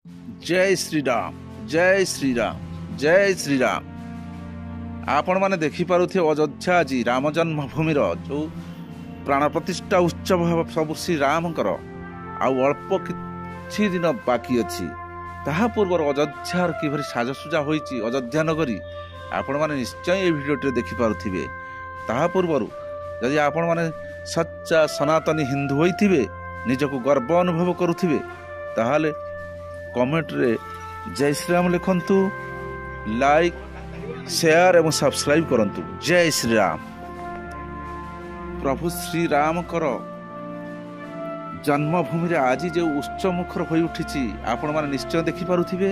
जय श्री राम जय श्री राम जय श्री राम। आपण माने देखि पारुथे अयोध्या आज राम जन्मभूमि जो प्राण प्रतिष्ठा उत्सव सब श्री राम अल्प कि दिन बाकी अच्छी ताहा पूर्व अयोध्यार कि साजसुजा होइछि अयोध्या नगरी आपण माने निश्चय ये भिडियो देखि पारुथिबे। ताहा पूर्व यदि आपण माने सच्चा सनातनी हिंदू होइथिबे निजको गर्व अनुभव करुथिबे ताहाले कमेंट रे जय श्री राम लिखंतु, लाइक शेयर एवं सब्सक्राइब करंतु। जय श्री राम। प्रभु श्री राम जन्मभूमि रे आज जो उत्सव मुखर हो उठी आपण माने निश्चय देखि पारुथिबे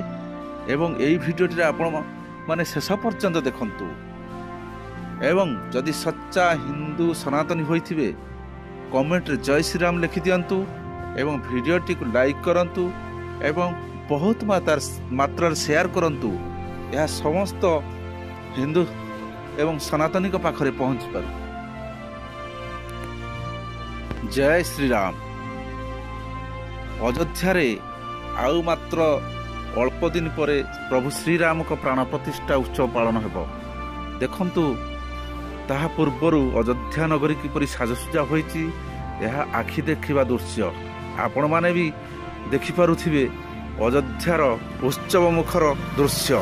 एवं एई भिडियोटी रे आपण माने शेष पर्यंत देखंतु एवं जदि सच्चा हिंदू सनातनी होइथिबे कमेंट रे जय श्री राम लिखि दियंतु एवं भिडियोटी को लाइक करंतु एवं बहुत मात्रा शेयर करंतु। यह समस्त हिंदू एवं सनातनी को पाखरे पहुंच पार। जय श्री राम। अयोध्या रे आउ मात्र अल्प दिन परे प्रभु श्री राम को प्राण प्रतिष्ठा उत्सव पालन हेबो। देखंतु ताहा पूर्वरु अयोध्या नगरी किपरि साजसुजा होइछि यह आखि देखिबा दृश्य आपण माने भी देखि पारुथिबे अयोध्यार उत्सव मुखर दृश्य।